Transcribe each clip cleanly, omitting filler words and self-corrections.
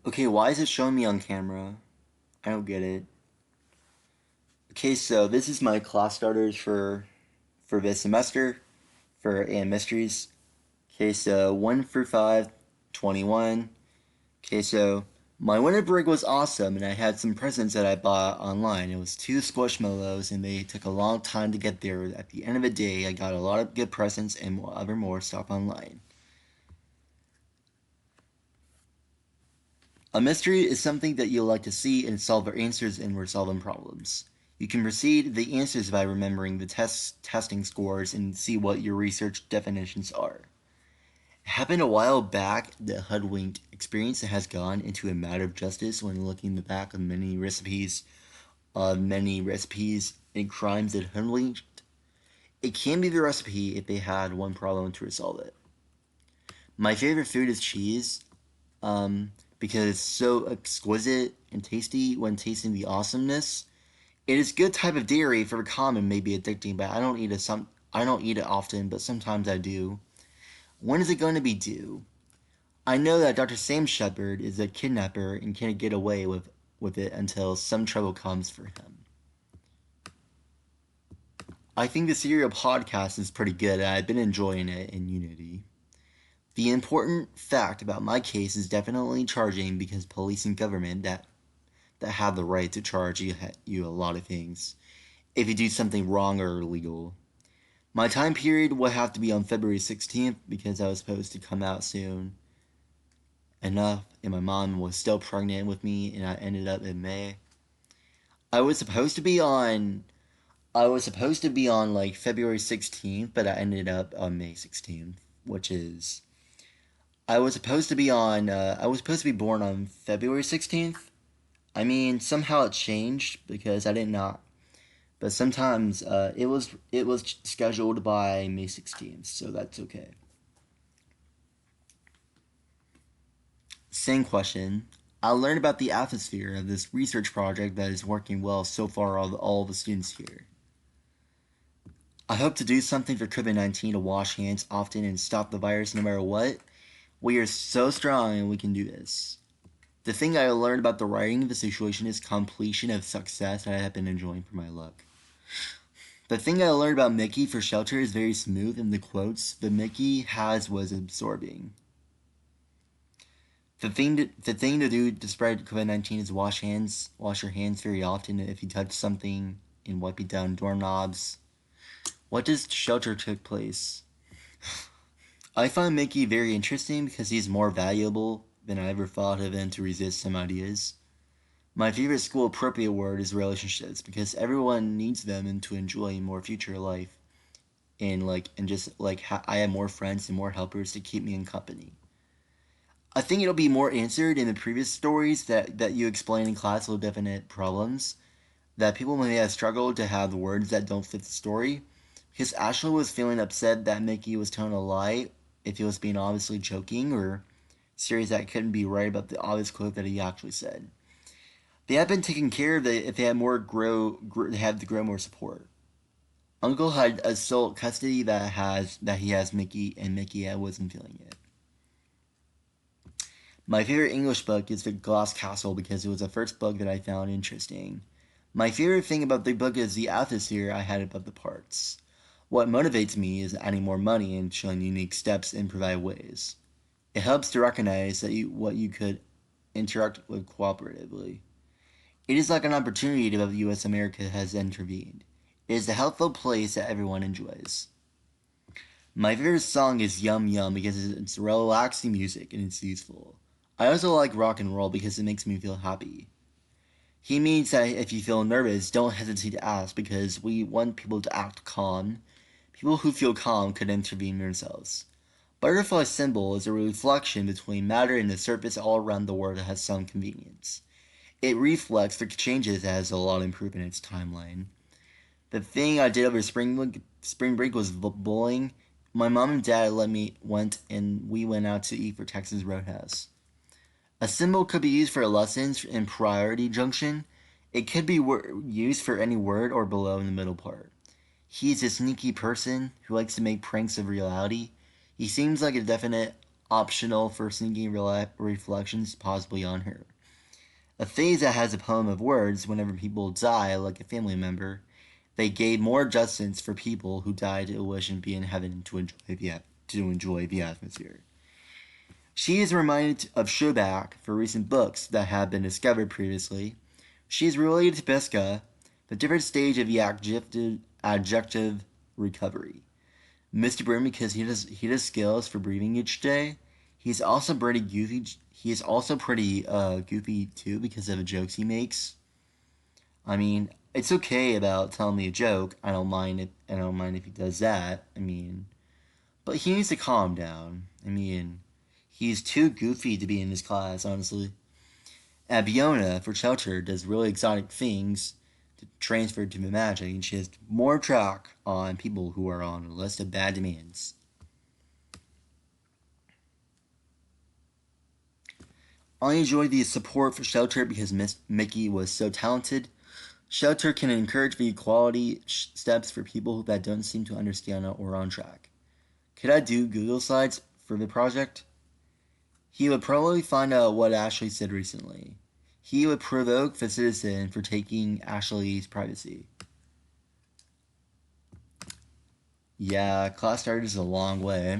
Okay, why is it showing me on camera? I don't get it. Okay, so this is my class starters for this semester for AM Mysteries. Okay, so 1 through 5, 21. Okay, so my winter break was awesome, and I had some presents that I bought online. It was two squishmallows, and they took a long time to get there. At the end of the day, I got a lot of good presents and more stuff online. A mystery is something that you like to see and solve their answers in resolving problems. You can proceed the answers by remembering the testing scores and see what your research definitions are. It happened a while back. The hoodwinked experience has gone into a matter of justice when looking the back of many recipes and crimes that hoodwinked. It can be the recipe if they had one problem to resolve it. My favorite food is cheese. Because it's so exquisite and tasty when tasting the awesomeness. It is a good type of dairy for common may be addicting, but I don't eat it often, but sometimes I do. When is it going to be due? I know that Dr. Sam Shepard is a kidnapper and can't get away with it until some trouble comes for him. I think the serial podcast is pretty good, and I've been enjoying it in Unity. The important fact about my case is definitely charging because police and government that have the right to charge you a lot of things if you do something wrong or illegal. My time period will have to be on February 16th because I was supposed to come out soon enough, and my mom was still pregnant with me, and I ended up in May. I was supposed to be on I was supposed to be on like February 16th, but I ended up on May 16th, which is I was supposed to be born on February 16th. I mean, somehow it changed because I did not. But sometimes it was scheduled by May 16th, so that's okay. Same question. I learned about the atmosphere of this research project that is working well so far all the students here. I hope to do something for COVID-19 to wash hands often and stop the virus no matter what. We are so strong and we can do this. The thing I learned about the writing of the situation is completion of success that I have been enjoying for my luck. The thing I learned about Mickey for shelter is very smooth, and the quotes the Mickey has was absorbing. The thing to do to spread COVID-19 is wash your hands very often if you touch something, and wipe it down doorknobs. What does shelter take place? I find Mickey very interesting because he's more valuable than I ever thought of him to resist some ideas. My favorite school appropriate word is relationships because everyone needs them and to enjoy more future life and just like I have more friends and more helpers to keep me in company. I think it'll be more answered in the previous stories that you explain in class with definite problems that people may have struggled to have the words that don't fit the story. Because Ashley was feeling upset that Mickey was telling a lie if he was being obviously joking or serious that couldn't be right about the obvious quote that he actually said. They have been taking care of it if they had they have to grow more support. Uncle had a sole custody that he has Mickey, and Mickey wasn't feeling it. My favorite English book is The Glass Castle because it was the first book that I found interesting. My favorite thing about the book is the atmosphere I had above the parts. What motivates me is adding more money and showing unique steps in provide ways. It helps to recognize what you could interact with cooperatively. It is like an opportunity that the U.S. America has intervened. It is a helpful place that everyone enjoys. My favorite song is Yum Yum because it's relaxing music and it's useful. I also like rock and roll because it makes me feel happy. He means that if you feel nervous, don't hesitate to ask because we want people to act calm. People who feel calm could intervene themselves. Butterfly symbol is a reflection between matter and the surface all around the world that has some convenience. It reflects the changes that has a lot improved in its timeline. The thing I did over spring break was bowling. My mom and dad we went out to eat for Texas Roadhouse. A symbol could be used for lessons in priority junction. It could be used for any word or below in the middle part. He's a sneaky person who likes to make pranks of reality. He seems like a definite optional for sinking reflections possibly on her. A phase that has a poem of words whenever people die, like a family member. They gave more justice for people who died to wish and be in heaven to enjoy the atmosphere. She is reminded of Schubach for recent books that have been discovered previously. She is related to Pesca, the different stage of the adjective recovery. Mr. Broom because he does skills for breathing each day. He's also pretty goofy. He is also pretty goofy too because of the jokes he makes. I mean, it's okay about telling me a joke. I don't mind if he does that. I mean, but he needs to calm down. I mean, he's too goofy to be in this class, honestly. Abiona, for shelter, does really exotic things to transfer to the magic, and she has more track on people who are on a list of bad demands. I enjoyed the support for Shelter because Miss Mickey was so talented. Shelter can encourage the equality steps for people that don't seem to understand or on track. Could I do Google Slides for the project? He would probably find out what Ashley said recently. He would provoke the citizen for taking Ashley's privacy. Yeah, class starters is a long way.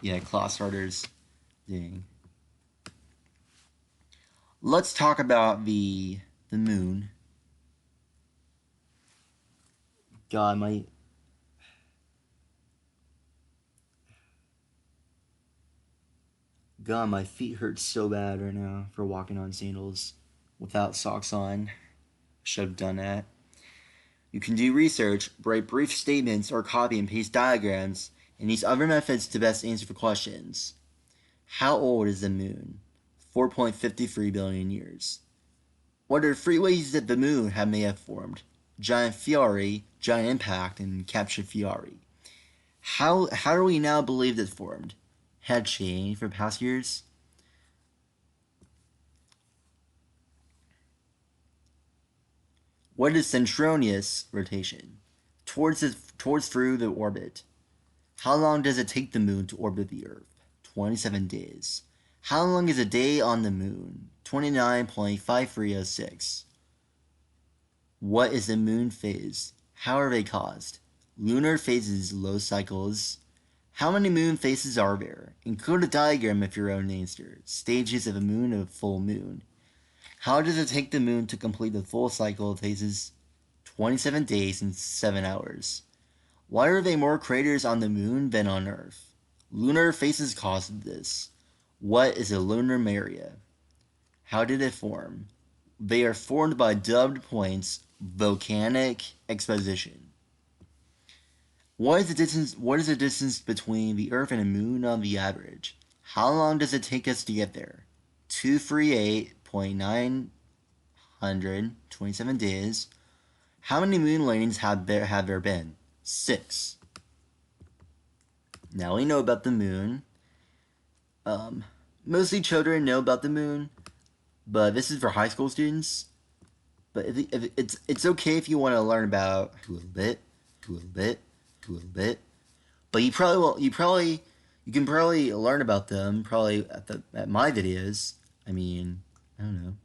Yeah, class starters. Dang. Let's talk about the moon. God, my feet hurt so bad right now for walking on sandals without socks on. Should have done that. You can do research, write brief statements, or copy and paste diagrams, and use other methods to best answer the questions. How old is the moon? 4.53 billion years. What are three ways that the moon may have formed? Giant Fiori, giant impact, and captured Fiori. How do we now believe it formed? Had changed for past years? What is synchronous rotation? Towards through the orbit. How long does it take the moon to orbit the Earth? 27 days. How long is a day on the moon? 29.5306. What is the moon phase? How are they caused? Lunar phases, low cycles. How many moon phases are there? Include a diagram of your own answer. Stages of a moon of full moon. How does it take the moon to complete the full cycle of phases? 27 days and 7 hours. Why are there more craters on the moon than on Earth? Lunar phases caused this. What is a lunar maria? How did it form? They are formed by dubbed points, volcanic exposition. What is the distance between the Earth and the moon on the average? How long does it take us to get there? 238.927 days. How many moon landings have there been? 6. Now we know about the moon. Mostly children know about the moon, but this is for high school students. But if it's okay if you want to learn about a little bit. But you can probably learn about them at my videos. I mean, I don't know.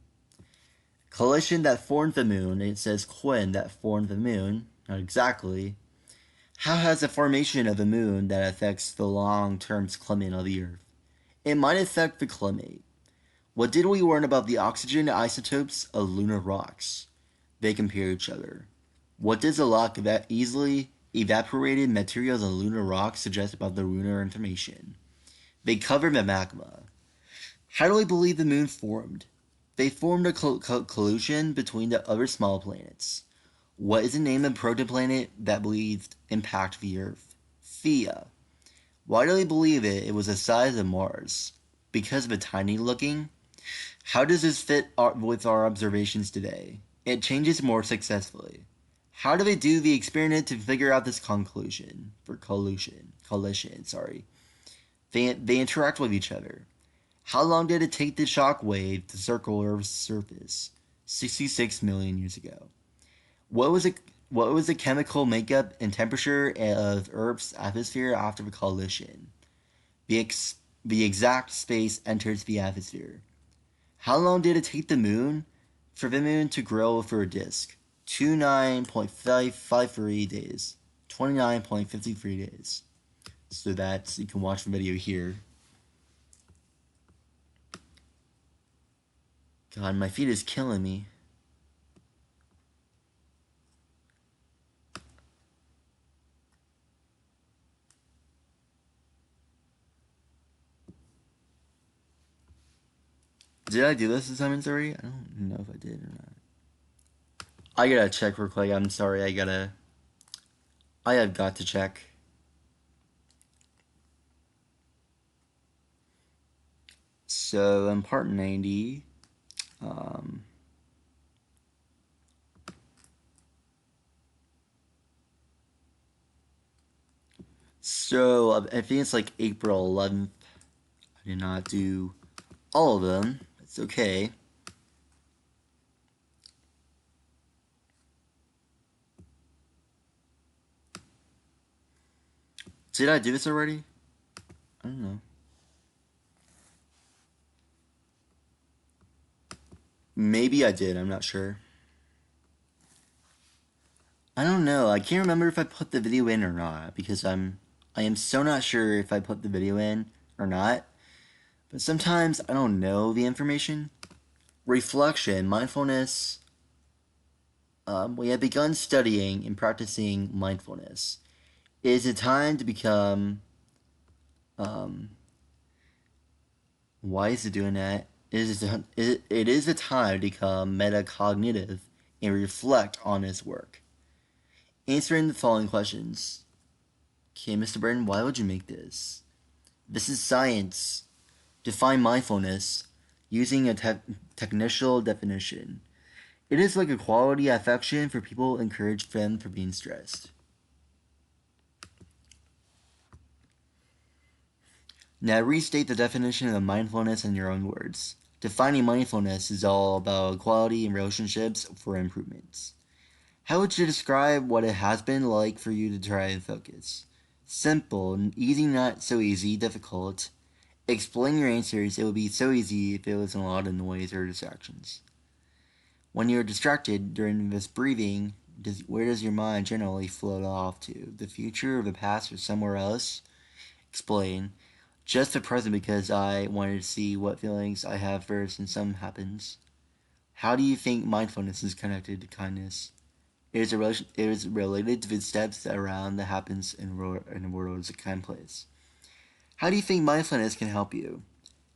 Collision that formed the moon. It says Quinn that formed the moon. Not exactly. How has the formation of the moon that affects the long-term climate of the Earth? It might affect the climate. What did we learn about the oxygen isotopes of lunar rocks? They compare each other. What does the lack of easily evaporated materials on lunar rocks suggest about the lunar information? They cover the magma. How do we believe the moon formed? They formed a collision between the other small planets. What is the name of the protoplanet that believed impact the Earth? Theia. Why do they believe it was the size of Mars? Because of the tiny looking? How does this fit with our observations today? It changes more successfully. How do they do the experiment to figure out this conclusion? Collision, sorry. They interact with each other. How long did it take the shock wave to circle Earth's surface? 66 million years ago. What was the chemical makeup and temperature of Earth's atmosphere after the collision? The the exact space enters the atmosphere. How long did it take the moon for the moon to grow for a disk? 29.553 days. 29.53 days. So that's, you can watch the video here. God, my feet is killing me. Did I do this assignments already? I don't know if I did or not. I gotta check real quick. I'm sorry. I have got to check. So in part 90, um, so I think it's like April 11th. I did not do all of them. It's okay. Did I do this already? I don't know. Maybe I did. I'm not sure. I don't know. I can't remember if I put the video in or not because I am so not sure if I put the video in or not. But sometimes I don't know the information. Reflection, mindfulness. We have begun studying and practicing mindfulness. It is a time to become. Um, why is it doing that? It is a time to become metacognitive and reflect on its work. Answering the following questions. Okay, Mr. Burton, why would you make this? This is science. Define mindfulness using a technical definition. It is like a quality affection for people encourage them for being stressed. Now restate the definition of mindfulness in your own words. Defining mindfulness is all about quality in relationships for improvements. How would you describe what it has been like for you to try and focus? Simple, easy, not so easy, difficult. Explain your answers. It would be so easy if it wasn't a lot of noise or distractions. When you're distracted during this breathing, where does your mind generally float off to? The future, or the past, or somewhere else? Explain. Just the present because I wanted to see what feelings I have first and some happens. How do you think mindfulness is connected to kindness? It is related to the steps around that happens in the world as a kind place. How do you think mindfulness can help you?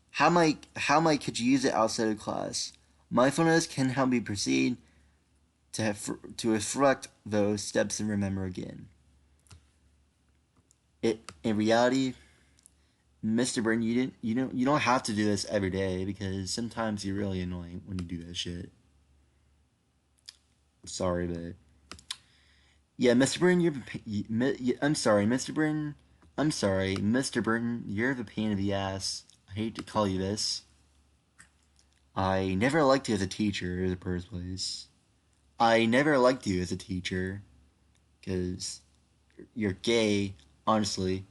How might could you use it outside of class? Mindfulness can help you proceed to reflect those steps and remember again. In reality, Mr. Burton, you don't have to do this every day because sometimes you're really annoying when you do that shit. Sorry, but yeah, Mr. Burton, I'm sorry, Mr. Burton. I'm sorry, Mr. Burton. You're the pain in the ass. I hate to call you this. I never liked you as a teacher in the first place. I never liked you as a teacher because you're gay, honestly.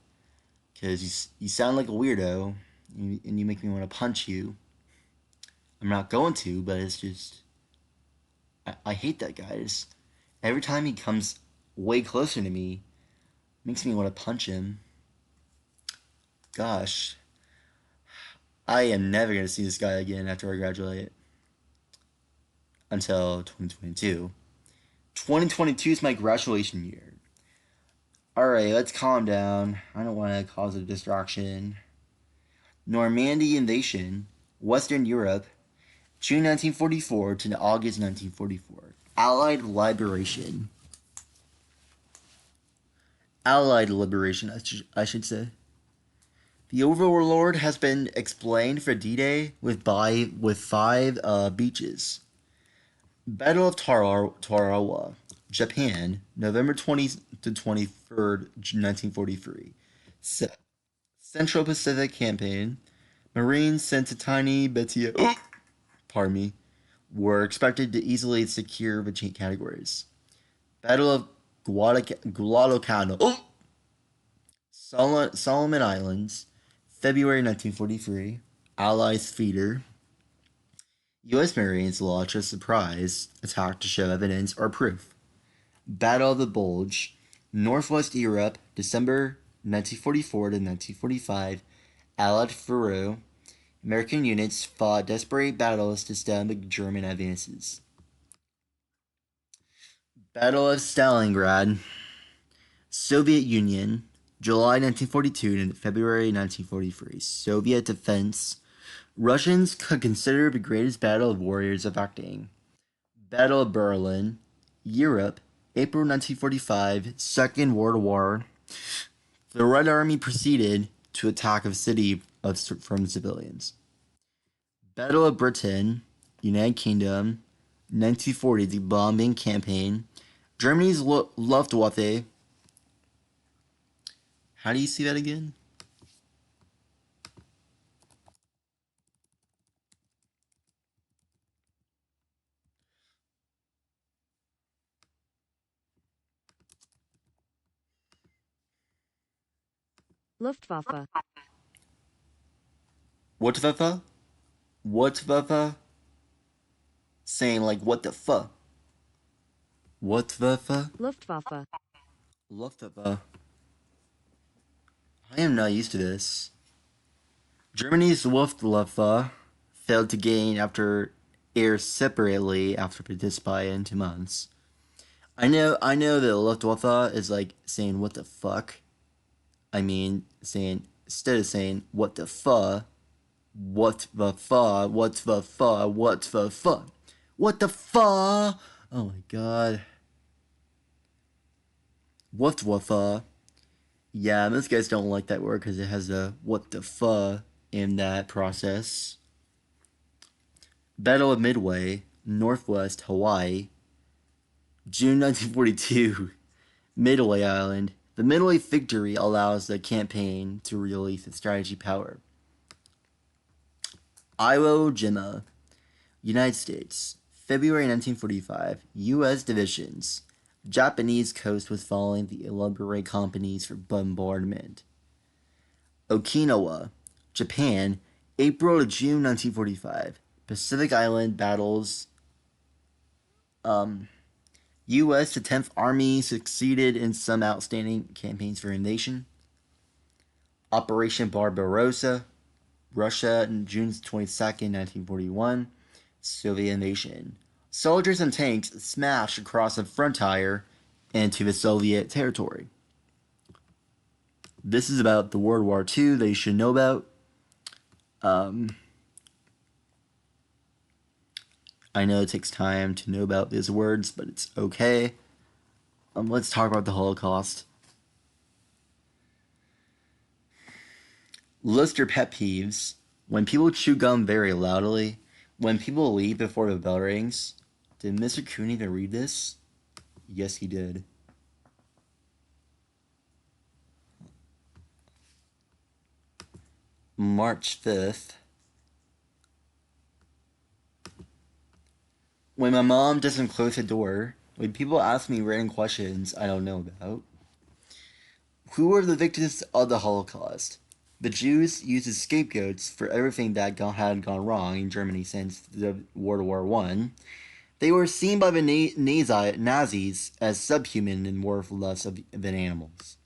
Because you sound like a weirdo and you make me want to punch you. I'm not going to, but it's just. I hate that guy. Every time he comes way closer to me, makes me want to punch him. Gosh. I am never going to see this guy again after I graduate. Until 2022. 2022 is my graduation year. Alright, let's calm down. I don't want to cause a distraction. Normandy invasion, Western Europe, June 1944 to August 1944. Allied liberation. Allied liberation, I should say. The overlord has been explained for D-Day with five beaches. Battle of Tarawa, Japan, November 20th to 23rd, 1943. Central Pacific Campaign. Marines sent to tiny Betia, pardon me, were expected to easily secure the categories. Battle of Guadalcanal, Solomon Islands, February 1943, Allies theater. U.S. Marines launch a surprise attack to show evidence or proof. Battle of the Bulge, Northwest Europe, December 1944 to 1945, Allied Faroe. American units fought desperate battles to stem the German advances. Battle of Stalingrad, Soviet Union, July 1942 to February 1943. Soviet defense. Russians could consider the greatest battle of warriors of acting. Battle of Berlin, Europe, April 1945, Second World War. The Red Army proceeded to attack a city from civilians. Battle of Britain, United Kingdom, 1940, the bombing campaign. Germany's Luftwaffe. How do you see that again? Luftwaffe. Luftwaffe? Luftwaffe? Saying like, what the fuck? Luftwaffe? Luftwaffe. Luftwaffe. I am not used to this. Germany's Luftwaffe failed to gain after air separately after participating in 2 months. I know that Luftwaffe is like saying what the fuck. I mean saying instead of saying what the fuck, what the fuck, what the fuck, what the fuck, what the fuck. Oh my god. Luftwaffe. Yeah, most guys don't like that word because it has a what the fuck in that process. Battle of Midway, Northwest Hawaii, June 1942, Midway Island. The Midway victory allows the campaign to release its strategy power. Iwo Jima, United States, February 1945, U.S. divisions. Japanese coast was following the elaborate companies for bombardment. Okinawa, Japan, April to June 1945. Pacific Island battles. U.S. the 10th Army succeeded in some outstanding campaigns for invasion. Operation Barbarossa, Russia, on June 22nd, 1941. Soviet invasion. Soldiers and tanks smashed across the frontier into the Soviet territory. This is about the World War II that you should know about. I know it takes time to know about these words, but it's okay. Let's talk about the Holocaust. List your pet peeves. When people chew gum very loudly. When people leave before the bell rings. Did Mr. Coon even read this? Yes, he did. March 5th. When my mom doesn't close the door. When people ask me random questions I don't know about. Who were the victims of the Holocaust? The Jews used as scapegoats for everything that had gone wrong in Germany since the World War I. They were seen by the Nazis as subhuman and worthless than animals.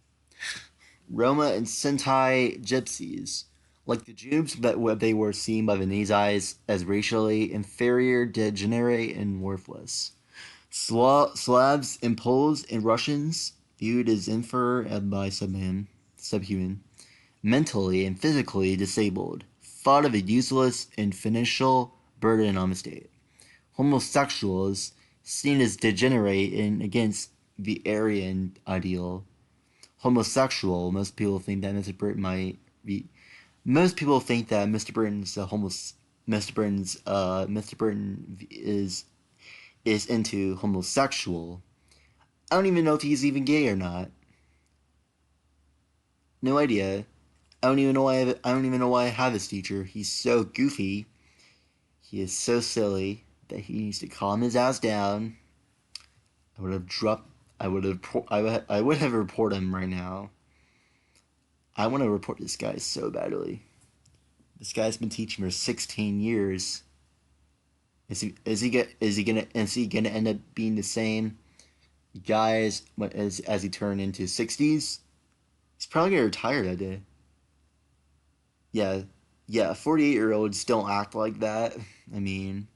Roma and Sentai gypsies. Like the Jews, but they were seen by the Nazis as racially inferior, degenerate, and worthless. Slavs and Poles and Russians viewed as inferior and by subhuman, mentally and physically disabled, thought of a useless and financial burden on the state. Homosexuals seen as degenerate and against the Aryan ideal. Homosexual, most people think that Mr. Burton might be. Most people think that Mr. Burton's Mr. Burton is into homosexual. I don't even know if he's even gay or not. No idea. I don't even know why I have this teacher. He's so goofy. He is so silly that he needs to calm his ass down. I would have reported him right now. I want to report this guy so badly. This guy's been teaching for 16 years. Is he gonna end up being the same guy as he turned into 60s? He's probably gonna retire that day. Yeah, yeah. 48-year-olds don't act like that. I mean,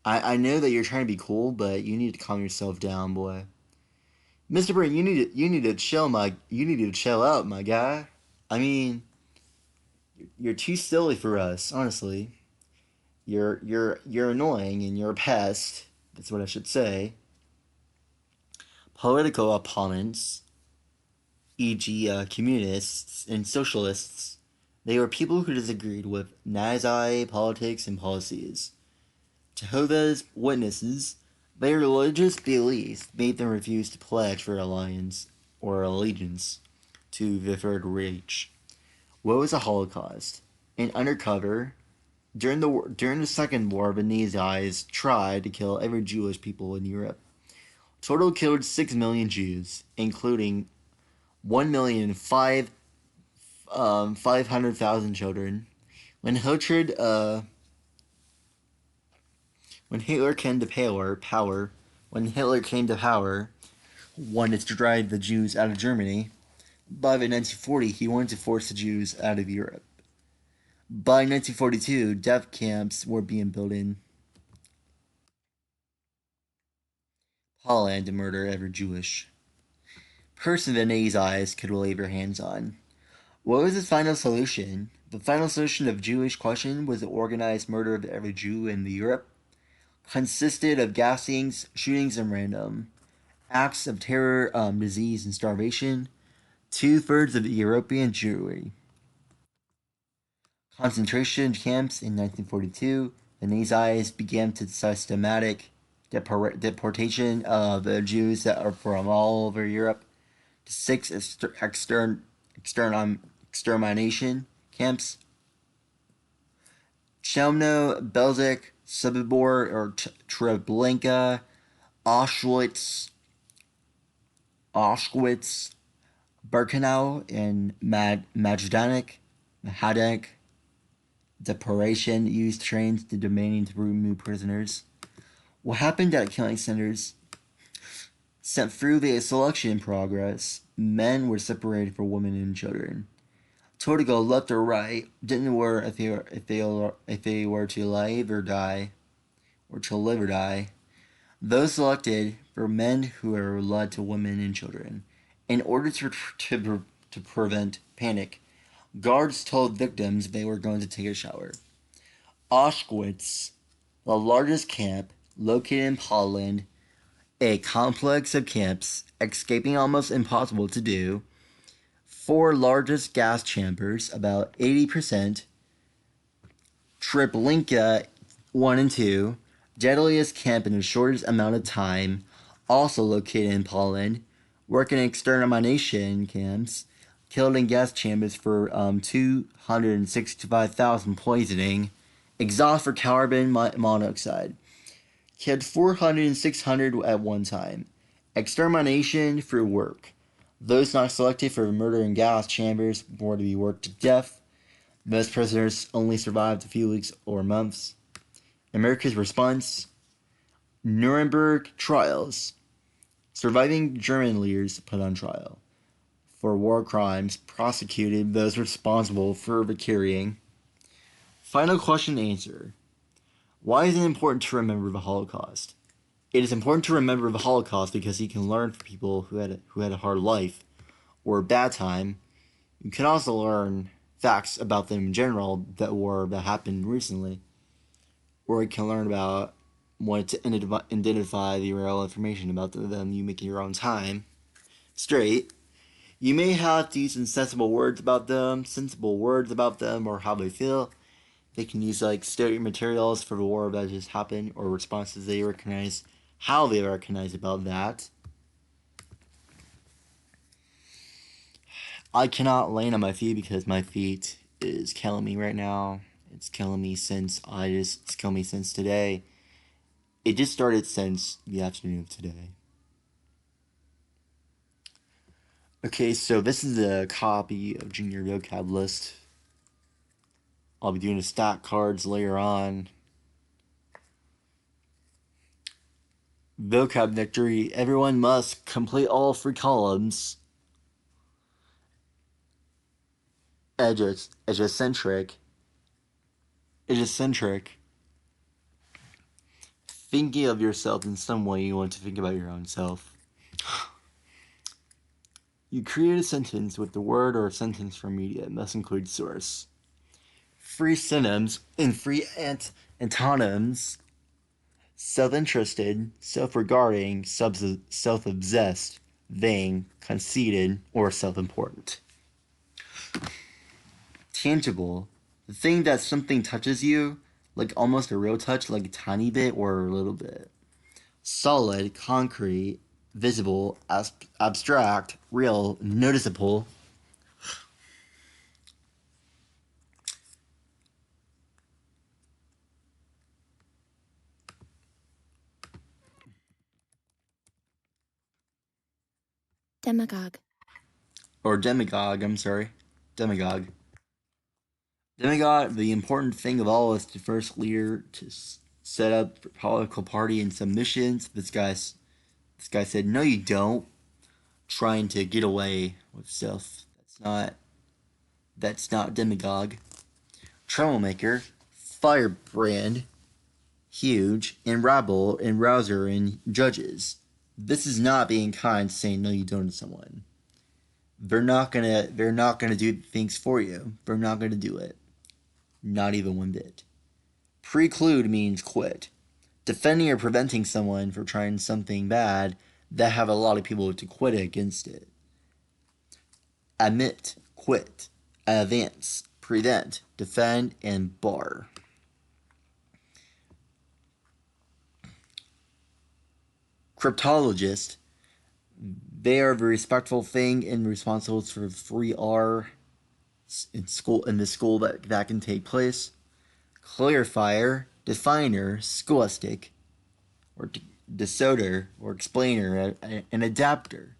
I know that you're trying to be cool, but you need to calm yourself down, boy. Mr. Brain, you need to chill out, my guy. I mean, you're too silly for us, honestly. You're annoying and you're a pest. That's what I should say. Political opponents, e.g., communists and socialists, they were people who disagreed with Nazi politics and policies. Jehovah's Witnesses, their religious beliefs made them refuse to pledge for alliance or allegiance to the Third Reich. What was the Holocaust? In undercover, during the Second War, the Nazis tried to kill every Jewish people in Europe. Total killed 6 million Jews, including 1,500,000 children. When Hitler, uh, when Hitler came to power, when Hitler came to power, wanted to drive the Jews out of Germany. By the 1940, he wanted to force the Jews out of Europe. By 1942, death camps were being built in Holland to murder every Jewish person the Nazis could lay their hands on. What was the final solution? The final solution of Jewish question was the organized murder of every Jew in Europe. Consisted of gassings, shootings, and random acts of terror, disease, and starvation. Two-thirds of the European Jewry. Concentration camps in 1942. The Nazis began to systematic deportation of the Jews that are from all over Europe to six extermination camps: Chelmno, Belzec, Sobibor or Treblinka, Auschwitz, Auschwitz, Birkenau, and Majdanek. Deportation used trains to demanding to remove prisoners. What happened at killing centers? Sent through the selection progress, men were separated from women and children. Told to go left or right, didn't worry if they were to live or die, or to live or die. Those selected were men who were led to women and children. In order to prevent panic, guards told victims they were going to take a shower. Auschwitz, the largest camp located in Poland, a complex of camps, escaping almost impossible to do. Four largest gas chambers, about 80%. Treblinka 1 and 2, deadliest camp in the shortest amount of time, also located in Poland. Working in extermination camps, killed in gas chambers for 265,000 poisoning, exhaust for carbon monoxide. Killed 400 and 600 at one time. Extermination for work. Those not selected for murder in gas chambers were to be worked to death. Most prisoners only survived a few weeks or months. America's response: Nuremberg trials. Surviving German leaders put on trial for war crimes, prosecuted those responsible for the carrying. Final question and answer. Why is it important to remember the Holocaust? It is important to remember the Holocaust because you can learn from people who had a hard life or a bad time. You can also learn facts about them in general that happened recently, or you can learn about what to identify the real information about them. You make in your own time. Straight. You may have to use sensible words about them, or how they feel. They can use like story materials for the war that just happened, or responses they recognize, how they recognize about that. I cannot land on my feet because my feet is killing me right now. It's killing me it's killing me since today. It just started since the afternoon of today. Okay, so this is a copy of Junior Vocab List. I'll be doing the stat cards later on. Vocab victory. Everyone must complete all 3 columns. Edgecentric. Edgecentric. Thinking of yourself in some way you want to think about your own self. You create a sentence with the word or a sentence from media. It must include source. 3 synonyms and 3 antonyms: self-interested, self-regarding, self-obsessed, vain, conceited, or self-important. Tangible. The thing that something touches you, like almost a real touch, like a tiny bit or a little bit. Solid, concrete, visible, abstract, real, noticeable. Demagogue. Or demagogue, I'm sorry. Demagogue. Demagogue, the important thing of all is to first leader to set up a political party and submissions. This guy said, "No, you don't." Trying to get away with stuff. That's not demagogue. Troublemaker, firebrand, huge, and rabble, and rouser, and judges. This is not being kind, saying no, you don't to someone. They're not gonna do things for you. They're not gonna do it. Not even one bit. Preclude means quit. Defending or preventing someone from trying something bad that have a lot of people to quit against it. Admit, quit, advance, prevent, defend, and bar. Cryptologist, they are the respectful thing and responsible for 3R in the school that can take place. Clarifier, definer, scholastic, or decoder, or explainer, an adapter.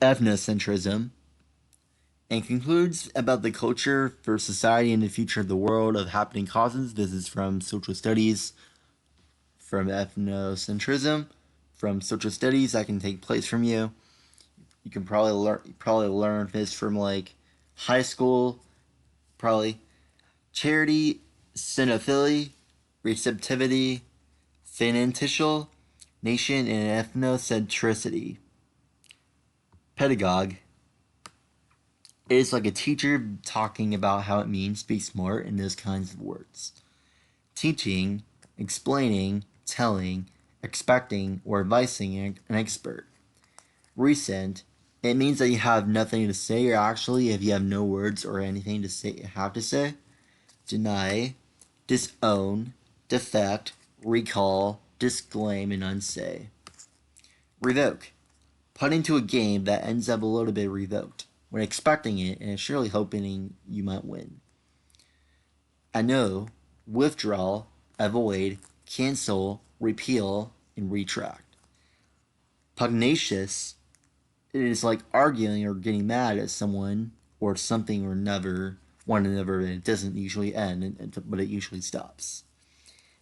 Ethnocentrism, and concludes about the culture for society and the future of the world of happening causes. This is from social studies. From ethnocentrism, from social studies that can take place from you. You can probably learn this from like high school, probably. Charity, cinephilia, receptivity, fanatical, nation, and ethnocentricity. Pedagogue. It is like a teacher talking about how it means to be smart in those kinds of words. Teaching, explaining, telling, expecting, or advising an expert. Recent, it means that you have nothing to say, or actually, if you have no words or anything to say, have to say. Deny, disown, defect, recall, disclaim, and unsay. Revoke, put into a game that ends up a little bit revoked when expecting it and surely hoping you might win. Annul, withdraw, avoid, cancel, repeal, and retract. Pugnacious, it is like arguing or getting mad at someone or something or one another, and it doesn't usually end, but it usually stops.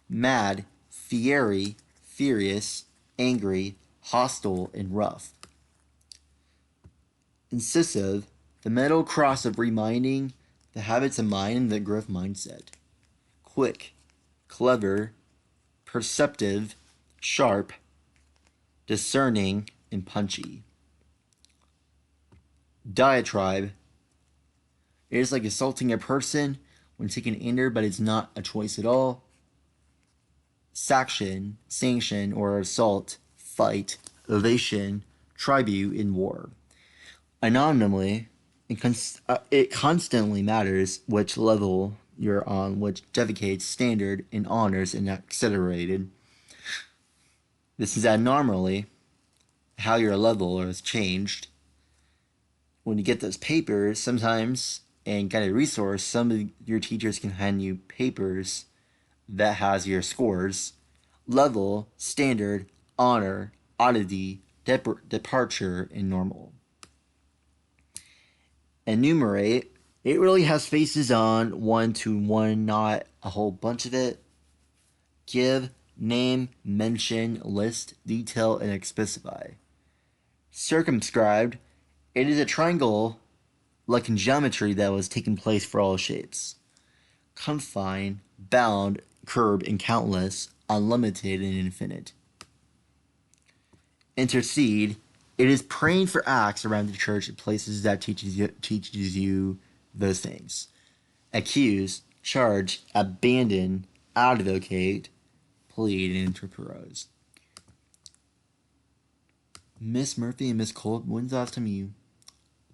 Mad, fiery, furious, angry, hostile, and rough. Incisive, the middle cross of reminding, the habits of mind, and the growth mindset. Quick, clever, perceptive, sharp, discerning, and punchy. Diatribe, it is like assaulting a person when taken anger, but it's not a choice at all. Sanction, or assault, fight, ovation, tribute in war. Anonymally, it constantly matters which level you're on, which dedicates standard and honors and accelerated. This is abnormally how your level has changed. When you get those papers, sometimes, and get a resource, some of your teachers can hand you papers that has your scores, level, standard, honor, oddity, departure, and normal. Enumerate, it really has faces on one to one, not a whole bunch of it. Give, name, mention, list, detail, and explicify. Circumscribed, it is a triangle like in geometry that was taking place for all shapes. Confine, bound, curb, and countless, unlimited, and infinite. Intercede, it is praying for acts around the church and places that teaches you those things. Accuse, charge, abandon, advocate, plead, and interpose. Miss Murphy and Miss Cole, when's the last time you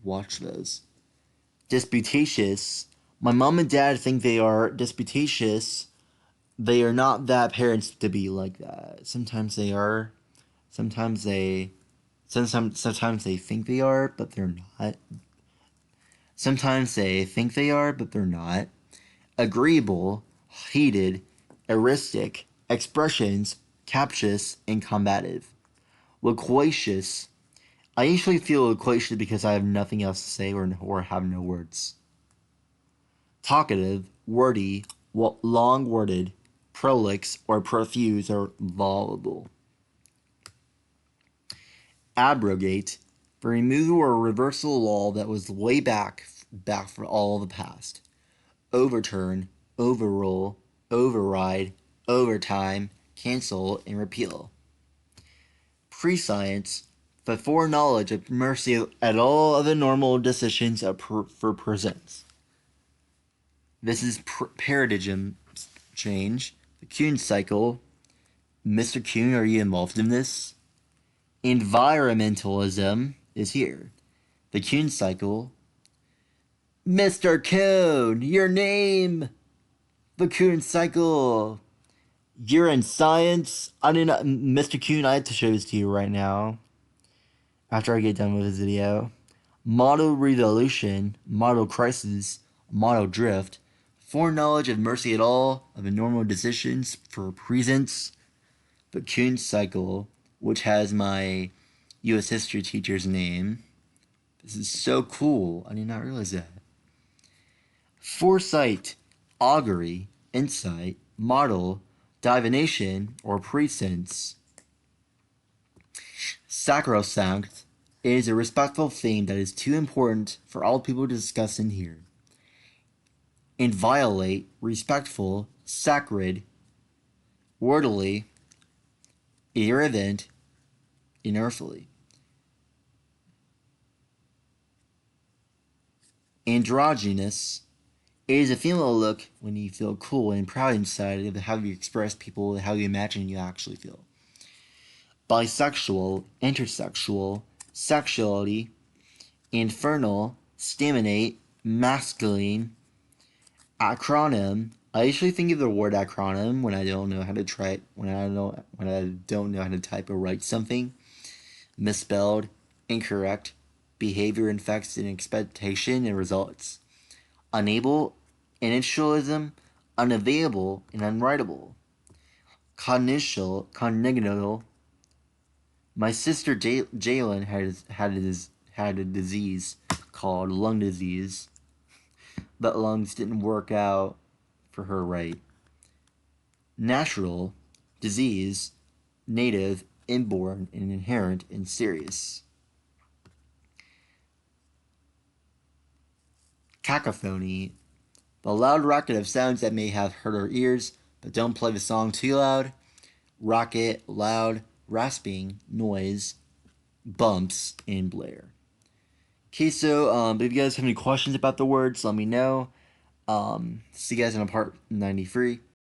watched those? Disputatious, my mom and dad think they are disputatious. They are not that parents to be like that. Sometimes they are. Sometimes they sometimes they think they are, but they're not. Sometimes they think they are, but they're not. Agreeable, heated, eristic, expressions, captious, and combative. Loquacious. I usually feel loquacious because I have nothing else to say or have no words. Talkative, wordy, long-worded, prolix, or profuse or voluble. Abrogate, for removal or reversal of law that was way back for all the past. Overturn, overrule, override, overtime, cancel, and repeal. Prescience, the foreknowledge of mercy at all other normal decisions for presence. This is paradigm change. The Kuhn cycle. Mr. Kuhn, are you involved in this? Environmentalism is here. The Kuhn cycle. Mr. Kuhn, your name! The Kuhn cycle. You're in science. I did not, Mr. Kuhn, I have to show this to you right now. After I get done with this video. Model resolution, model crisis, model drift, foreknowledge of mercy at all, of normal decisions for presence, the Kuhn cycle, which has my U.S. history teacher's name. This is so cool. I did not realize that. Foresight, augury, insight, model, divination, or prescience. Sacrosanct, it is a respectful theme that is too important for all people to discuss in here. Inviolate, respectful, sacred, orderly, irreverent, unearthly. Androgynous, it is a female look when you feel cool and proud inside of how you express people, how you imagine you actually feel. Bisexual, intersexual, sexuality, infernal, staminate, masculine, acronym. I usually think of the word acronym when I don't know how to try when I don't know how to type or write something. Misspelled, incorrect, behavior infects in expectation and results. Unable, initialism, unavailable, and unwritable. Cognitional. My sister Jalen had a disease called lung disease, but lungs didn't work out for her right. Natural, disease, native, inborn, and inherent, and serious. Cacophony, the loud racket of sounds that may have hurt our ears, but don't play the song too loud. Rocket, loud, rasping, noise, bumps, and blare. Okay, so if you guys have any questions about the words, let me know. See you guys in part 93.